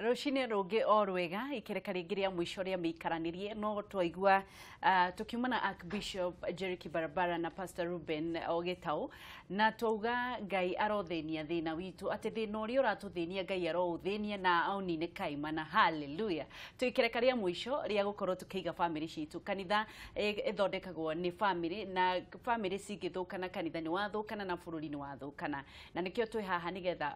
Rucine rungi o rwega ikereka ringi ria mwisho ria miikaranirie no twaigua tukiumana Archbishop Jerry Kibarabara na Pastor Ruben Ogitau na twauga Ngai arothenia thina witu ati thina uria uratuthenia Ngai arouthenia na aunine kaimana. Hallelujah. Tuikereka ria mwisho ria gukorwo tukiiga family citu. Kanitha ithondekagwo ni family na family cingithukana kanitha ni wathukana na bururi ni wathukana na nikio twi haha nigetha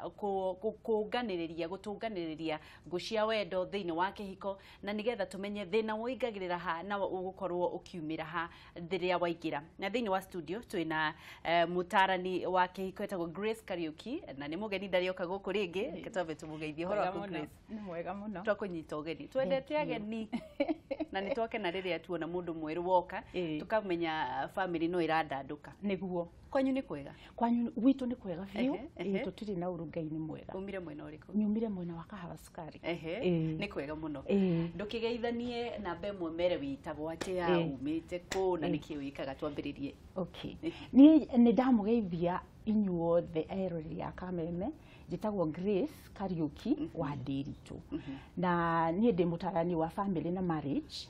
kuunganiriria gutunganiriria gucia wendo thiini wa kihiko na nigetha tumenye thina woingagirira ha na ugukorwo ukiumira ha thiria waingira. Na thiini wa studio twina mutarani wa kihiko etagwo Grace Kariuki na ni mugeni ndarioka guku ringi kitabe tumugeithie horo wa Grace. Ni mwega muno. Twakunyita ugeni twendete ageni na ni twakena riria tuona mundu mweru woka tukamenya family no iradanduka Niguo. Kwanyu ni kwega? Kwanyu witu ni kwega biu. Tutiri na urugai ni mwega. Umire mwena uriku? Nyumire mwena wa Kahawa Sukari. Ni kwega muno. Ndukigeithanie na bemwe mere witagwo atia umite ku na niki wikaga twambiririe. Okay. Ni ndamugeithia inyuothe erori ya Kameme jitagwo Grace Kariuki wa Ndiritu. Na nie ndi mutarani wa family na marriage.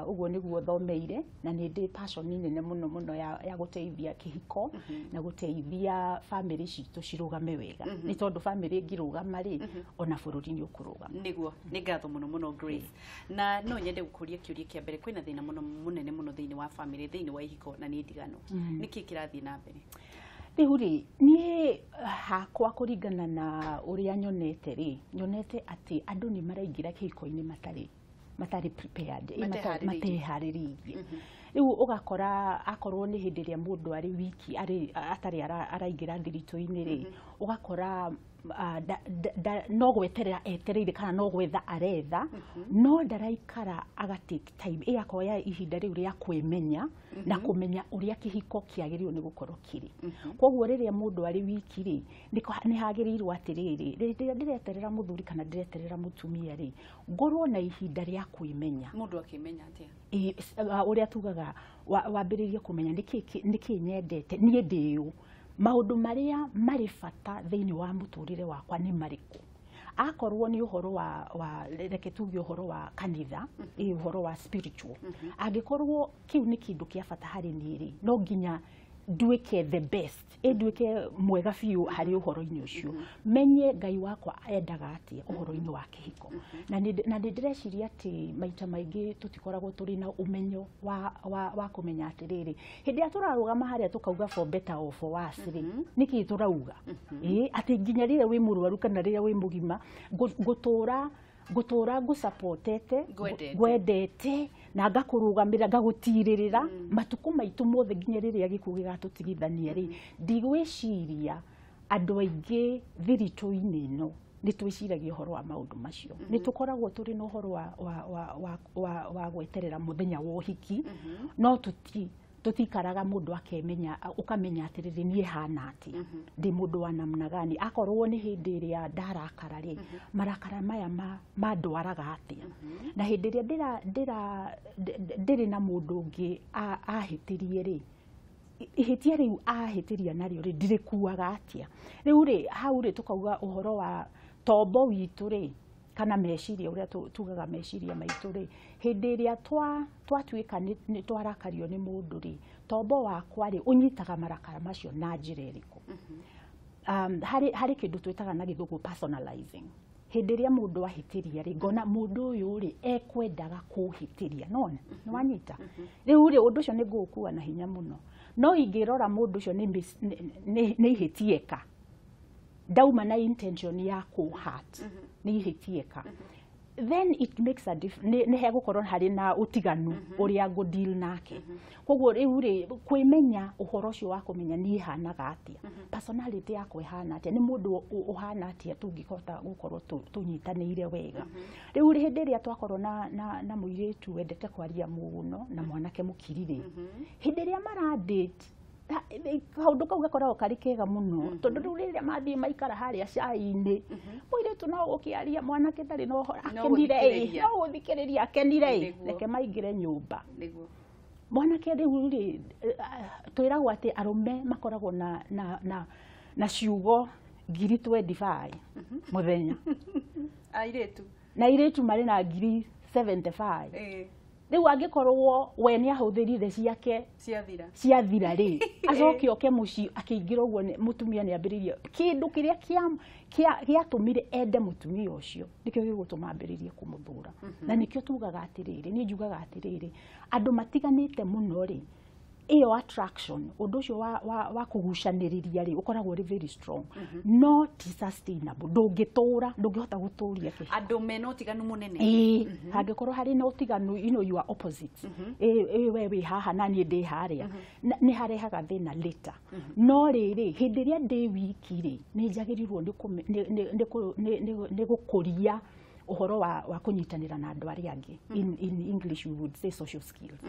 Uguo niguo thomeire na ni ndi passion nene muno muno ya guteithia kihiko na guteithia family citu cirugame wega. Ni tondu family ngirugama ri ona bururi ni ukurugama. Niguo ni ngatho muno muno Grace. Na no nyende gukuria kiuria kia mbere kwina thina muno munene muno thiini wa family thiini wa ihiko na ni ndigano. Niki kirathi na mbere? Rĩu niĩ hakwa kũringana na ũrĩa nyonete ati andũ nĩ maraingĩra kĩhiko-inĩ matarĩ prepared, mateharĩrĩirie. Rĩu ũgakora akorwo nĩ hĩndĩ ĩrĩa mũndũ arĩ wiki atarĩ araingĩra thiritũ-inĩ rĩ, ũgakora no gweterera etereire kana no gwetha aretha no ndaraikara agatake time igakoya ihinda riu ria kwimenya na kumenya uria kihiko kiagirirwo ni gukorwo kiri. Koguo riria mundu ari wiki ri ni hagirirwo atiriri riria ndireterera muthuri kana ndireterera mutumia ri ngorwo na ihinda ria kwimenya mundu akimenya atia uria tugaga wambiririe kumenya niki nyendete nie ndiu maundu maria mari bata thiini wa muturire wakwa ni mariku. Akorwo ni uhoro wa reke tuge uhoro wa kanitha uhoro wa spiritual angikorwo kiu ni kindu kia bata hari niri no nginya nduike the best nduike mwega biu hari uhoro-ini ucio menye Ngai wakwa endaga atia uhoro-ini wa kihiko na ndireciria ati maita maingi tutikoragwo turi na umenyo wa kumenya atiriri hindi aturarugama haria tukauga for better or for worse ri niki turauga ati nginya rire wi murwaru kana rire wi mugima gutura ngusupportete gwendete na ngakurugamira ngagutirĩrĩra matuko maitu mothe nginya riria gikuo gigatutigithania ri ndigwiciria andu aingi thiritũ-ini ino ni twiciragia uhoro wa maundu macio ni tukoragwo turi na uhoro wa gweterera muthenya wa uhiki no tutikaraga mundu akemenya ukamenya atiriri nie hana ati ndi mundu wa namna gani akorwo ni hindi iria ndarakara ri marakara maya mandwaraga atia na hindi iria ndiri na mundu ungi ahitirie ri ihitia riu ahitiria nario ri ndirikuaga atia riu ri hau ri tukauga uhoro wa tombo witu ri kana meciria uria tugaga meciria maitu ri hindi iria twatuika ni twarakario ni mundu ri tombo wakwa ri unyitaga marakara macio na njira iriku hari kindu twitaga na githugu personalizing hindi iria mundu ahitiria ri ngona mundu uyu ri ekwendaga kuhitiria nona ni wanyita riu ri undu ucio ni ngukua na hinya muno no ingirora mundu ucio ni ihitieka dauma na intention ya kuhat ni ihitieka then it makes a difference ni hegukorwo hari na utiganu uria go deal nake koguo riu ri kwimenya uhoro ucio wa kumenya ni hanaga atia personality yako ihana atia ni mundu uhana atia tungikota gukorwo tunyitanire wega riu ri hindi ria twakorwo na muiritu wendete kwaria muno na mwanake mukirire hindi ria maradate kaundu kau gakoragwo kari kega muno tondu riu riria mathii maikara haria cai-ini muiritu no gukiaria mwanake tari no akenire no guthikiriria akenire reke maingire nyumba mwanake riu ri twiragwo ati arume makoragwo na ciugo 25 muthenya airetu na iretu mari na ngiri 75 riu angikorwo we ni ahuthirire ciake ciathira ri acoke oke muci akiingira uguo mutumia ni ambiririe kindu kiria giatumire ende mutumia ucio nikio gigutuma ambiririe kumuthura na nikio tugaga atiriri ni njugaga atiriri andu matiganite muno ri iyo attraction undu ucio wa kugucaniriria ri ukoragwo ri very strong no ti sustainable ndungitura ndungihota guturia andu mena utiganu munene hangikorwo hari na utiganu you are opposites we wi haha na ni ndi haria ni harehaga thina later no riri hindi ria ndi wiki ri ni njagirirwo ni gukuria uhoro wa kunyitanira na andu aria angi in English we would say social skills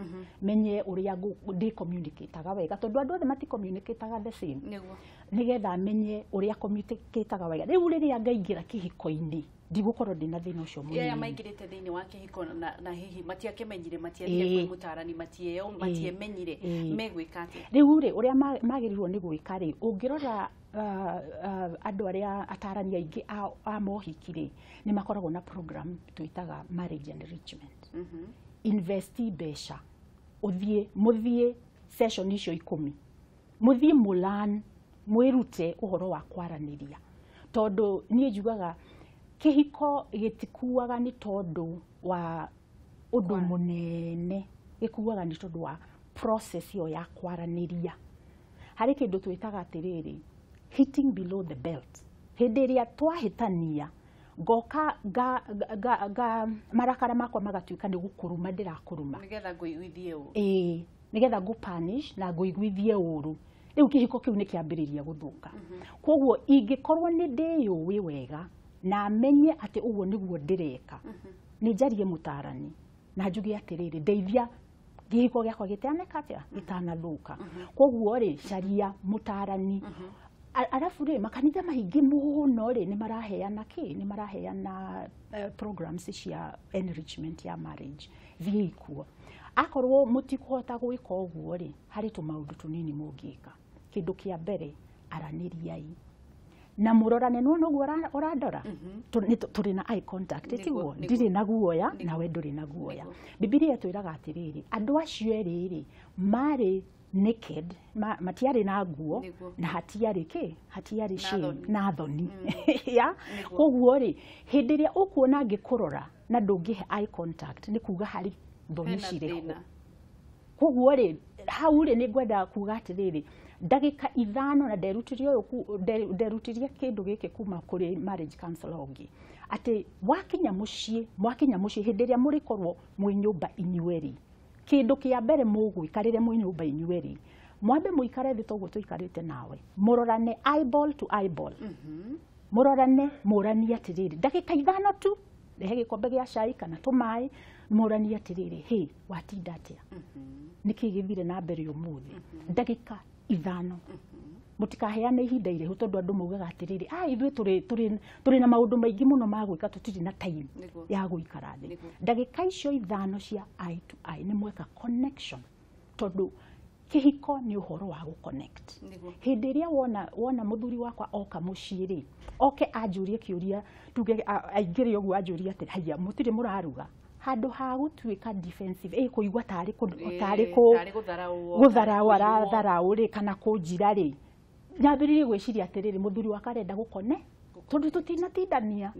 menye uria ndi communicateaga wega tondu andu othe mati communicateaga the same nigetha menye uria communicateaga wega riu riria ngaingira kihiko-ini ndigukorwo ndina thina ucio munene ya maingirite thiini wa kihiko na hihi matiakemenyire matiathire mutarani matiemenyire megwika atia riu ri uria magirirwo ni gwika ri ungirora andu aria atarani aingi a mohiki ni makoragwo na program tuitaga marriage enrichment invest besha muthie session icio 10 muthie mulan mwirute uhoro wa kwaraniria tondu nie njugaga kihiko gitikuaga ni tondu wa undu munene gikuaga ni tondu wa process yo ya kwaraniria hari kindu twitaga atiriri hitting below the belt hindi ria twahitania ngoka ga marakara makwa magatuika ni gukuruma ndirakuruma nigetha nguiguithie uru nigetha ngu punish na nguiguithie uru riu kihiko kiu ni kiambiriria guthunga koguo ingikorwo ni ndiyuwi wega na menye ati uguo niguo ndireka ni njarie mutarani na njuge atiriri ndeithia gihiko giakwa gitianeka atia itanathuka koguo ri caria mutarani arafu ri makanitha maingi muno ri ni maraheana programs cia enrichment ya marriage thikuo akorwo mutikuhota gwika uguo ri hari tumaundu tunini mungika kindu kia mbere araniriai na murorane no guo urandora turi na eye contact tiguo ndiri na guoya na we nduri na guoya Biblia twiraga atiriri andu acio eriri mari naked matiari na nguo na hatiari shame na thoni ya koguo ri hindi ria ukuona ngikurora na ndungihe eye contact ni kuga hari thoni cireho koguo ri hau ri ni ngwenda kuga atiriri ndagika 5 na nderutirie kindu giki kuma kuri marriage counselor ongi ati mwakinya mucii hindi ria murikorwo mwi nyumba inyueri kindu kia mbere mugwikarire mwi nyumba inyueri mwambe muikare thi toguo tuikarite nawe murorane eyeball to eyeball murorane murani atiriri ndagika 5 tu rehe gikombe gia cai kana tumai murani atiriri he watinda atia niki githire na mbere umuthi ndagika 5 mutikaheane ihinda irehu tondu andu maugaga atiriri ithuĩ turi na maundu maingi muno ma gwika tutiri na time ya guikara thi ndagika icio 5 cia eye to eye ni mweka connection tondu kihiko ni uhoro wa guconnect hindi ria wona muthuri wakwa oka muciiri oke anjurie kiuria tuge aingire uguo anjurie ati haya mutiri muraruga handu ha gutuika defensive kuigwa tari gutharau aratharau ri kana kunjira ri nyambiririe gwiciria atiriri muthuri wakarenda gukone tondu tutinatindania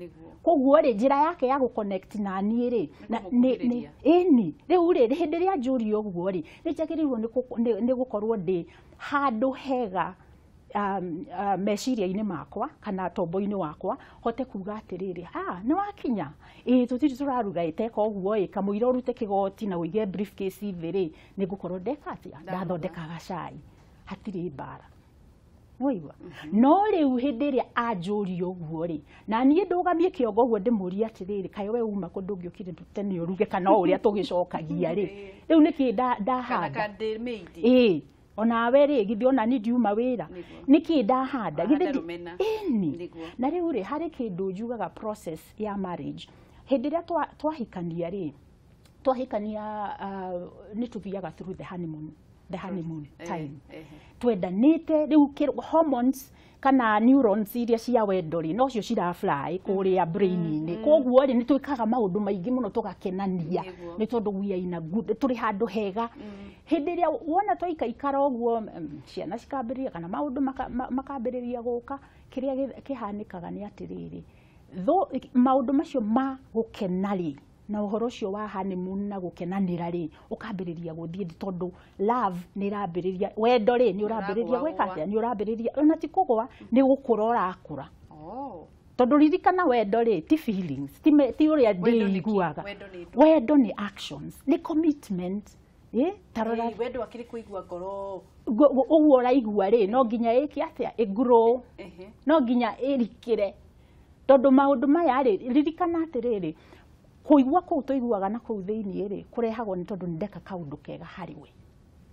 koguo ri njira yake ya guconnect na nie ri riu ri hindi ria njuri uguo ri ni njagirirwo ni gukorwo ndi handu hega meciria-ini makwa kana tombo-ini wakwa hote kuga atiriri ni wakinya tutiri turaruga iteka uguo kamuira urute kigoti na uige briefcase thiri ni gukorwo ndeka atia ndathondekaga cai hatiri mbara Moigwa no riu hindi ria anjurio uguo ri na nie ndugamie kiongo uguo ndimuria atiriri kayo we uma kundu ngiukire tene uruge kana uria tugicokagia ri riu niki ndahanda ona we ri githi ona ni ndiuma wira niki ndahanda githi na riu ri hari kindu njugaga process ya marriage hindi ria twahikania ri twahikania ni tuthiaga through the honeymoon the honeymoon time twendanite riu hormones kana neurons iria cia wendo ri no cio cirafly kuria brain-ini koguo ri ni twikaga maundu maingi muno tugakenania ni tondu we are in a good turi handu hega hindi iria wona twaikaikara uguo ciana cikambiriria kana maundu makambiriria guka kiria kihanikaga ni atiriri tho maundu macio ma gukenari na uhoro cio wa honeymoon na gukenanira ri ukambiriria guthie tondu love ni irambiriria wendo ri ni urambiriria gwika ni urambiriria ona ti kugwa ni gukura urakura tondu ririkana wendo ri ti feelings ti uria ndiguaga wendo ni actions ni commitment tarora wendo akiri kuigua ngoro uguo raigua ri no nginya iki atia grow no nginya irikire tondu maundu maya ri ririkana atiriri kuigua kuu tuiguaga na kuu thiini ri kurehagwo ni tondu ndeka kaundu kega hariwe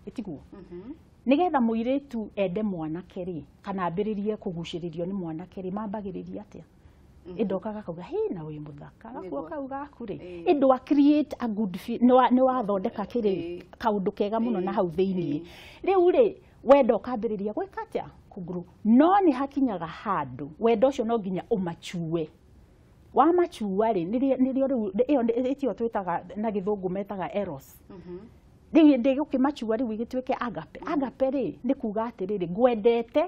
itiguo nigetha muiritu ende mwanake ri kana ambiririe kuguciririo ni mwanake ri mambagiriria atia indokaga kauga na uyu muthaka gakuo kauga kuri indu create a good feel no wathondeka kiri kaundu kega muno na hau thiini riu ri wendo kambiriria gwika atia kuguru no ni hakinyaga handu wendo ucio no nginya umachue wa machua ri nirio riu itio twitaga na githungu metaga eros riu ndigukimachua riu igituike agape ri ni kuga atiriri ngwendete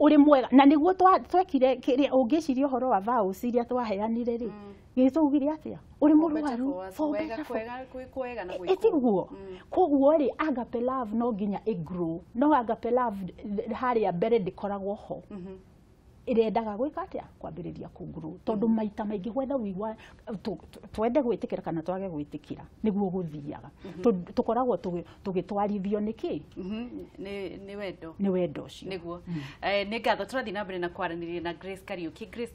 uri mwega na niguo twekire kiria ungiciria uhoro wa vows iria twaheanire ri gitugire atia uri murwaru kwega na gwiko koguo ri agape love no nginya igrow no agape love haria mbere ndikoragwo ho irendaga gwika atia kwambiriria kunguru tondu maita maingi whether wigwa twende gwitikira kana twage gwitikira niguo guthiaga tukoragwo tugitwarithio niki ni wendo cio niguo ni ngatho turathi na mbere na kwaraniria na Grace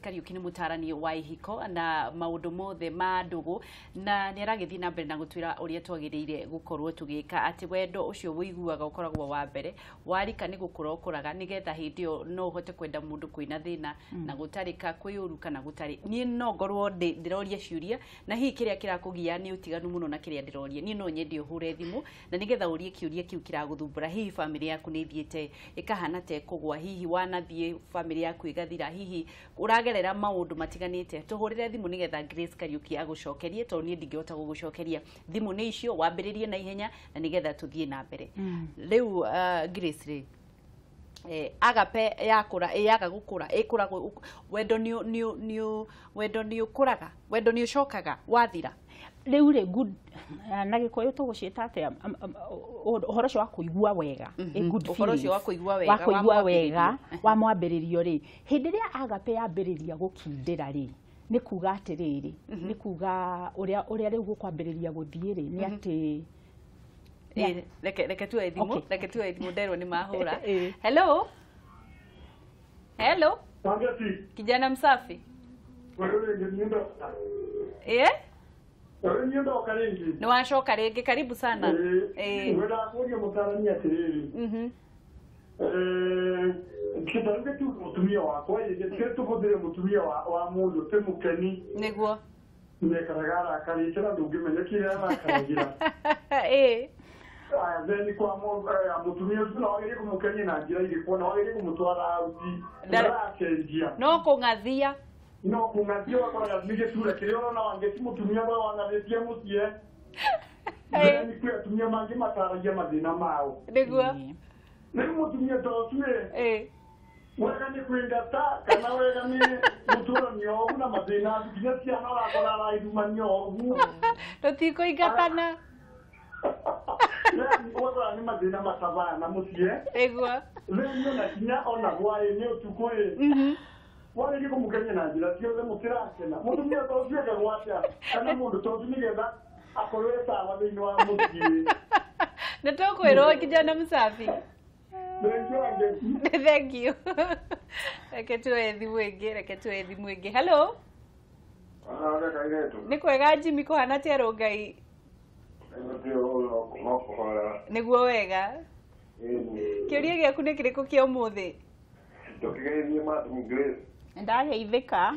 Kariuki ni mutarani wa ihiko na maundu mothe ma ndugu na ni aragithi na mbere na gutwira uria twagiriire gukorwo tugika ati wendo ucio wiguaga ukoragwo wa mbere warika ni gukura ukuraga nigetha hindio no uhote kwenda mundu kwina thina na gutarika kwiyuru kana gutari ni no ngorwo ndiroria ciuria na hihi kiria kirakugia ni utiganu muno na kiria ndiroria ni no nyende uhure thimu na nigetha urie kiuria kiu kiraguthumbura hihi family yaku ni thiete ikahana te kugwa hihi wanathie family yaku igathira hihi uragerera maundu matiganite tuhurire thimu nigetha Grace Kariuki agucokerie to ni ndingihota gugucokeria thimu ni icio wambiririe na ihenya na nigetha tuthie na mbere riu Grace ri agape yakura yaga gukura ikura wendo ni ukuraga wendo ni ucokaga wathira riu ri good na gikoyo tugucita atia uhoro cio wa kuigua wega good uhoro cio wa kuigua wega wa mwambiririo ri hindi ria agape yambiriria gukindira ri ni kuga atiriri ni kuga uria riu gukwambiriria guthie ri ni ati Reke tu edhimu ndero ni mahura. Hello? Kijana msafi? Ni washoka rege, karibu sana. Mweda kuja mutarani atiriri. Kitange tu mutumia wako, yetu kudire mutumia wa mundu te mukeni. Niguo. Nekaragara akarikira ndugimenyekire akaragira. Then kwa mutumia ucio wagire kumukenya na njira iri kuona wagire kumutwara auti ndakendia no kungathia kwa nige tura kirio na wange mutumia wa wangathia mutie ni kwa tumia mangi mataragia mathina mao niguo ni mutumia totue wega ni kwingata kana wega ni muturo nyo na mathina nginya ciana rakora iduma nyo totiko igatana Wala ni madina masavana musie. Egwa. Leo na kinya ona bwaye ni utukwe. Wale liko mukenya na njira sio mutira tena. Mundu mwe tawuye ga wacha. Kana mundu tawunyigeza akoleta wabini wa musie. Natokwero kijana msafi. Thank you. Reke tu ethi mwingi. Hello. Ni kwega Jimmy ko hana te rongai. Niguo wega kiuria giaku ni kiriko kia umuthi tukigeithie Madam Grace ndageithika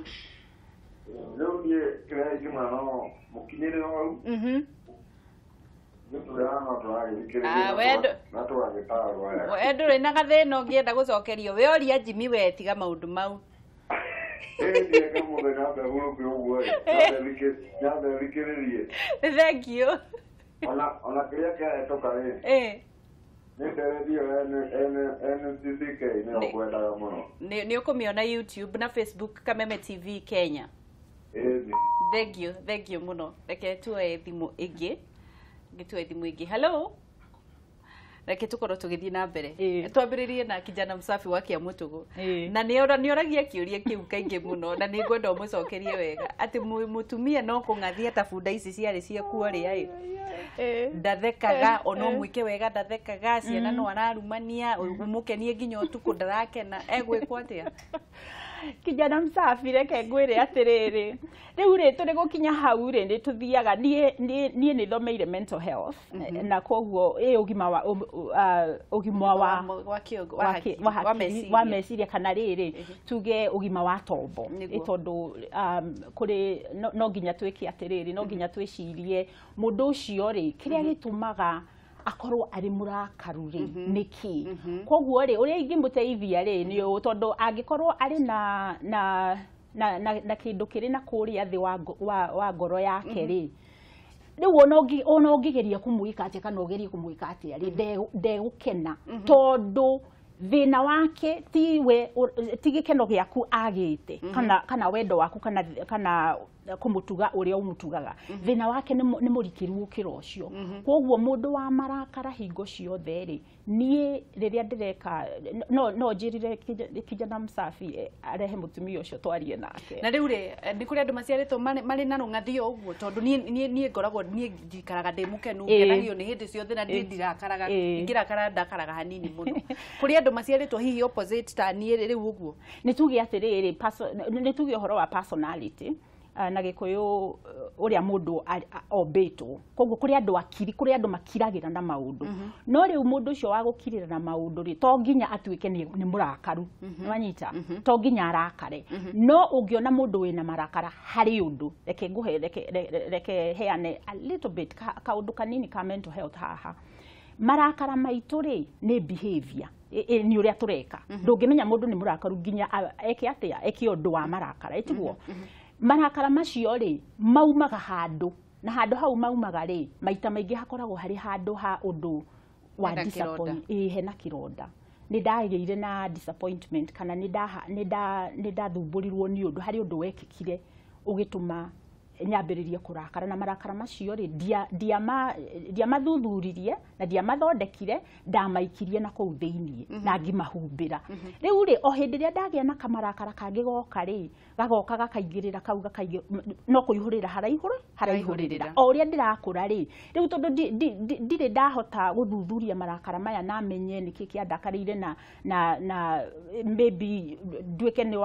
riu ni kirai juma no mukinyire no nitureana Wendo rĩ na gathĩna ũngĩenda gũcokerio we oria Jimmy we tiga maũndũ mau. Thank you. Ona kĩrĩa kĩahĩtũka rĩ. Nĩ ũkũmĩona YouTube na Facebook Kameme TV Kenya. Thank you muno. Reke tuoe thimũ ĩngĩ. Hello. Reke tukorwo tũgĩthiĩ na mbere. Twambĩrĩrie na kijana Msafi wa Kĩamũtũgũ. Na nĩoragia kĩũria kĩu kaingĩ mũno na nĩngwenda ũmũcokerie wega. Atĩ mũtumia no kũng'athia ta bunda ici ciarĩ ciakuo rĩ. Ndathekaga ono mwike wega ndathekaga ciana no ararumania umũkenie nginya ũtukũ ndarakena egwĩkwo atĩa. Kijana Msafi reke ngwĩre atĩrĩrĩ rĩu rĩ tũrĩ gũkinya hau rĩ nĩ tuthiaga niĩ nĩ thomeire mental health na koguo ũgima wa meciria kana rĩrĩ tuge ũgima wa tombo tondũ kũrĩ no nginya twĩke atĩrĩrĩ no nginya twĩcirie mũndũ ũcio rĩ kĩrĩa gĩtũmaga akorwo ari mũrakaru rĩ nĩkĩ koguo rĩ ũrĩa ingĩmũteithia rĩ nĩ tondũ angĩkorwo ari na kĩndũ kĩrĩ na kũrĩa thĩ wa ngoro yake rĩ rĩu ona ũngĩgeria kũmwĩka atĩa kana ũgerie kũmwĩka atĩa rĩ ndegũkena tondũ thĩna wake ti gĩkeno gĩaku agĩte kana wendo waku kana kũmũtuga ũrĩa ũmũtugaga thĩna wake nĩ mũrikĩru gũkĩra ũcio koguo mũndũ wa marakara hingo ciothe rĩ niĩ rĩrĩa ndĩreka no njĩrire kijana Msafi arehe mũtumia ũcio twarie nake na rĩu rĩ nĩ kũrĩ andũ maciarĩtwo marĩ na rũng'athio ũguo tondũ niĩ ngoragwo niĩ njikaraga ndĩ mũkenu ngenagio nĩ hĩndĩ ciothe na ndirakaraga ingĩrakara ndakaraga hanini mũno kũrĩ andũ maciarĩtwo hihi opposite ta niĩ rĩu ũguo nĩ tuge atĩrĩrĩ nĩ tuge ũhoro wa personality na gĩkũyũ ũrĩa mũndũ ombĩtwo koguo kũrĩ andũ makiragĩra na maũndũ no rĩu mũndũ ũcio wa gũkirĩra na maũndũ rĩ to nginya atuĩke nĩ mũrakaru wanyita to nginya arakare no ũngĩona mũndũ wĩna marakara harĩ ũndũ reke heane a little bit kaũndũ kanini ka mental health haha marakara maitũ rĩ nĩ behavior nĩ ũrĩa tũreka ndũngĩmenya mũndũ nĩ mũrakaru nginya eke atĩa eke ũndũ wa marakara ĩtiguo marakara macio rĩ maumaga handũ na handũ hau maumaga rĩ maita maingĩ hakoragwo harĩ handũ ha ũndũ wa disappointment hena kĩronda nĩ ndagĩire na disappointment kana nĩ ndathumbũrirwo nĩ ũndũ harĩ ũndũ wekĩkire ũgĩtũma nyambĩrĩrie kũrakara na marakara macio rĩ ndiamathuthuuririe na ndiamathondekire ndamaikirie na kũu thĩinĩ na ngimahumbĩra rĩu rĩ o hĩndĩ ĩrĩa ndagĩa na kamarakara kangĩ goka rĩ gagoka gakaingĩrĩra kau gakaingĩ no kũihũrĩra haraihũrĩrĩra o ũrĩa ndĩrakũra rĩ rĩu tondũ ndirĩ ndahota gũthuthuria marakara maya na menye nĩkĩ kĩandakarĩire na maybe nduĩke nĩ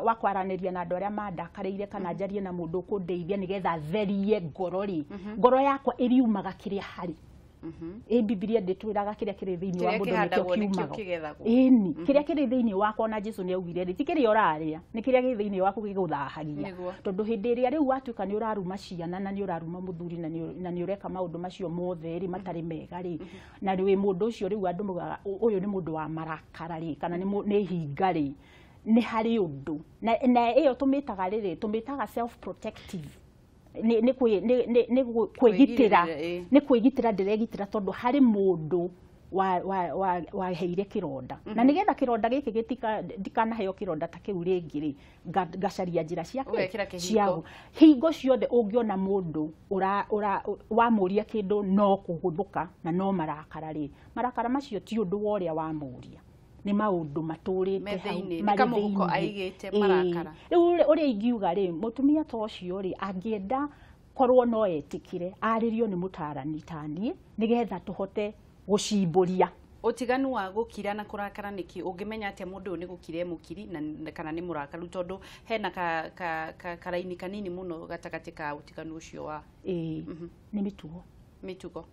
wa kwaranĩria na andũ arĩa mandakarĩire kana njarie na mũndũ kũndeithia nĩgetha therie ngoro rĩ ngoro yakwa ĩriumaga kĩrĩa harĩ Biblia ndĩtwĩraga kĩrĩa kĩrĩ thĩinĩ wa mũndũ nĩkĩo kiumaga ĩni kĩrĩa kĩrĩ thĩinĩ wakwa na Jesũ nĩaugire rĩ ti kĩrĩa ũrarĩa nĩ kĩrĩa kĩrĩ thĩinĩ waku gĩgũthahagia tondũ hĩndĩ ĩrĩa rĩu watuĩka nĩ ũraruma ciana na nĩ ũraruma mũthuri na nĩ ũreka maũndũ macio mothe rĩ matarĩ mega rĩ na wĩ mũndũ ũcio rĩu andũ moigaga ũyũ nĩ mũndũ wa marakara rĩ kana nĩ hinga rĩ nĩ harĩ ũndũ na ĩyo tũmĩtaga rĩrĩ tũmĩtaga self protective nĩ kwĩgitĩra ndĩregitĩra tondũ harĩ mũndũ waheire kĩronda na nĩgetha kĩronda gĩkĩ ndikanaheo kĩronda ta kĩu rĩngĩ rĩ ngacaria njĩra ciagu hingo ciothe ũngĩona mũndũ wamũria kĩndũ no kũgũthũka na no marakara rĩ marakara macio ti ũndũ wa ũrĩa wamũria nĩ maũndũ matũrĩte kamũhuko aigĩte marakara rĩu ũrĩa ingiuga rĩ mũtumia ta ũcio rĩ angĩenda korwo no etĩkĩre arĩrio nĩ mũtarani taniĩ nĩgetha tũhote gũcimbũria ũtiganu wa gũkira na kũrakara nĩkĩ ũngĩmenya atĩa mũndũ ũyũ nĩ gũkire mũkiri na kana nĩ mũrakaru tondũ hena karaini kanini mũno gatagatĩ ka ũtiganu ũcio wa nĩ mĩtugo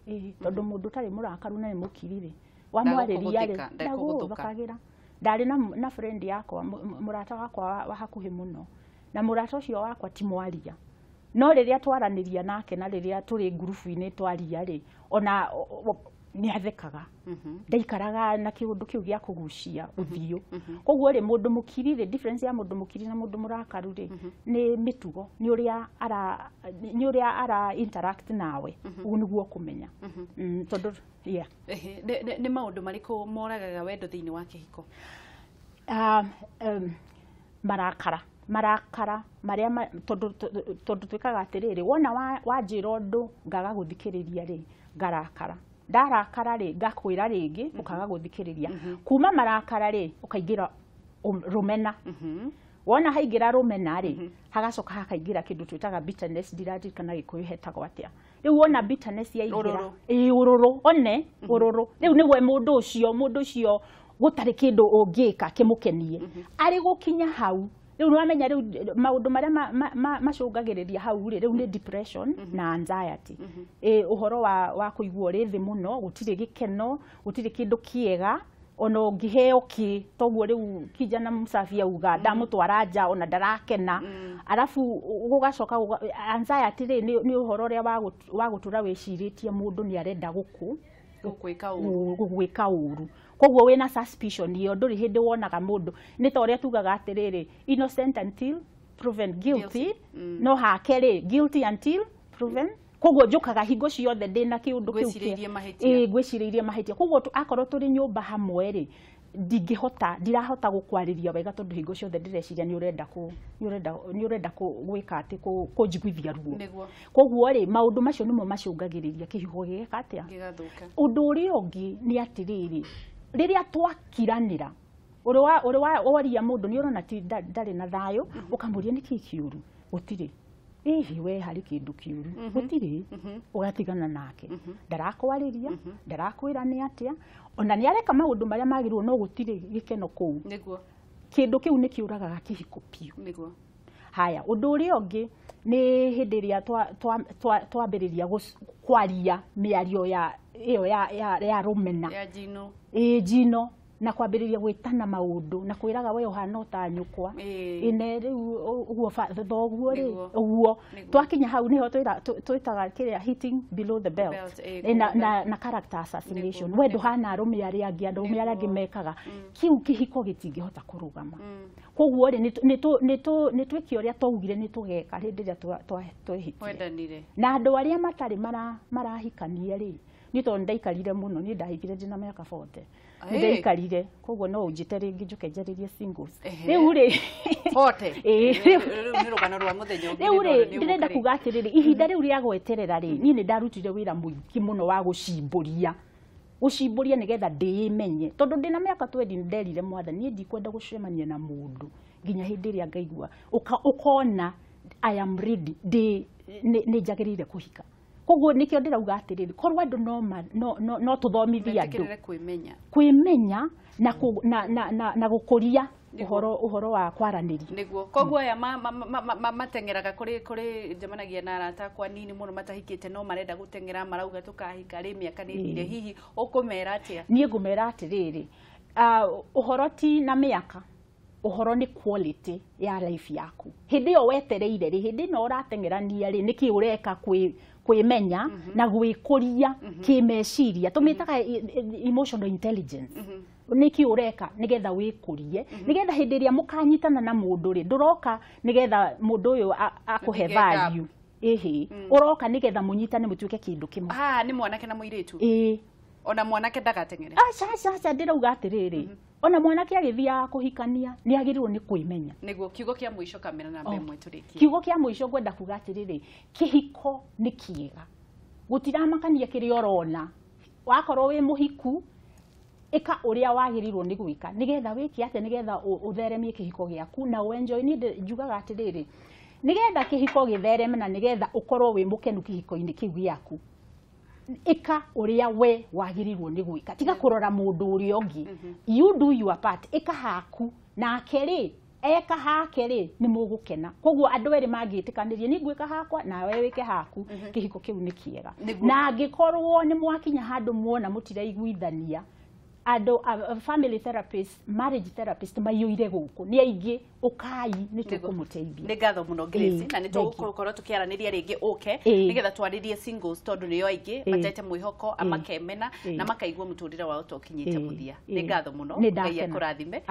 tondũ mũndũ tarĩ mũrakaru na nĩ mũkiri rĩ wamwarĩria rĩ ndagũthũkagĩra ndarĩ na friend yakwa mũrata wakwa wa hakuhĩ mũno na mũrata ũcio wakwa ti mwaria no riria twaraniria nake na riria turi ngurubu-ini twaria ri ona ni athekaga ndaikaraga na kiundu kiu gia kugucia uthiu koguo ri mundu mukiri ri difference ya mundu mukiri na mundu murakaru ri ni mitugo ni uria ara interact nawe ugu niguo kumenya tondu yeah ni maundu mariku moragaga wendo thiini wa kihiko marakara maria tondu twikaga atiriri wona wanjira undu ngaga guthikiriria ri ngarakara ndarakara ri ngakwira ringi ukaga guthikiriria kuma marakara ri ukaingira rumena wona haingira rumena ri hagacoka hakaingira kindu twitaga bitterness ndiradirikana gikuyu hetagwo atia riu wona bitterness yaingira ururu one ururu riu nigwe mundu ucio gutari kindu ungika kimukenie ari gukinya hau riu nwamenya riu maundu maria macungagiriria hau riu ni depression na anxiety uhoro wa kuigua ri thi muno gutire gikeno gutire kindu kiega ona ungiheo ki toguo riu kijana msafi auga ndamutwara nja ona ndarakena arafu gugacoka anxiety ri ni uhoro ria wa gutura wiciritie mundu ni arenda gwika uru koguo wina suspicion iyo nduri hindi wonaga mundu ni ta uria tugaga atiriri innocent until proven guilty no hakeri guilty until proven koguo njukaga hingo ciothe ndina kiundu kiu gwiciriirie mahitia koguo akorwo turi nyumba hamwe ri ndirahota gukwariria wega tondu hingo ciothe ndireciria ni urenda gwika ati kunjiguithia ruo koguo ri maundu macio nimo macungagiriria kihigo gika atia undu uria ungi ni atiriri riria twakiranira uri waria mundu ni urona ti ndari na thayo ukamuria ni kikiuru gutiri we hari kindu kiuru gutiri ugatigana nake ndarakwariria ndarakwira ni atia ona ni areka maundu maria magirwo no gutiri gikeno kuu niguo kindu kiu ni kiuragaga kihiko piu niguo haya undu uria ungi ni hindi ria twambiriria kwaria miario ya rumena ya jino jino na kwambiriria gwitana maundu na kwiraga we uhana utanyukwa ine riu uguo thoguo ri uguo twakinya hau niho twitaga kiria hitting below the belt na character assassination we nduhana arume aria angi andu aria angi mekaga kiu kihiko gitingihota kurugama koguo ri ni twiki uria twaugire ni tugeka hindi ria twahitie na andu aria matari marahikania ri ni to ndaikarire muno ni ndahikire ndina miaka 40 ndaikarire koguo no unjite ringi njuke njaririe singles riu ri 40 ni rugano rwa muthenya riu ri ndirenda kuga atiriri ihinda riu ria gweterera ri ni ndarutire wira muingi muno wa gucimburia nigetha ndimenye tondu ndina miaka 20 nderire mwathani ni ndikwenda gucemania na mundu nginya hindi ria ngaigua ukona I am ready ni njagirire kuhika koguo nikio ndirauga atiriri korwo andu no tuthomithia andu kwimenya na gukuria uhoro wa kwaraniria niguo koguo aya matengeraga kuri njemanagia na arata kwa nini muno matahikite no marenda gutengera marauga tukahika ri miaka nithire hihi ukumera atia nie ngumera atiriri uhoro ti na miaka uhoro ni quality ya life yaku hindi yo wetereire ri hindi no uratengerania ri niki ureka kwimenya na gwikuria kimeciria tumitaga emotional intelligence niki ureka nigetha wikurie nigetha hindi ria mukanyitana na mundu ri nduroka nigetha mundu uyu akuhe value uroka nigetha munyitane mutuike kindu kimwe ni mwanake na muiritu ona mwanake ndagatengere acha ndirauga atiriri ona mwanake agithia kuhikania ni agirirwo ni kwimenya niguo kiugo kia muisho kamera na mbemwe turikie kiugo kia muisho gwenda kuga atiriri kihiko ni kiega gutiramakania kiria urona wakorwo wi muhiku ika uria wagirirwo ni gwika nigetha wiki ate nigetha utheremie kihiko giaku na enjoy ni njugaga atiriri nigetha kihiko githereme na nigetha ukorwo wi mukenu kihiko-ini kiu giaku ika uria we wagirirwo ni gwika tiga kurora mundu uria ungi you do your part ika haku na akeri eka hakeri ni mugukena koguo andu eri magitikanirie ni gwika hakwa na we wike haku kihiko kiu ni kiega na angikorwo ni mwakinya handu muona mutiraiguithania ando family therapist, marriage therapist maiyuire guku ni aingi ukai ni tukumuteithia. Ni ngatho muno Grace na ni tugukorwo tukiaraniria ringi uke nigetha twaririe singles tondu ni aingi matete mwihoko amakemena na makaigua muturire wao tokinyite muthia. Ni ngatho muno Ngai akurathime.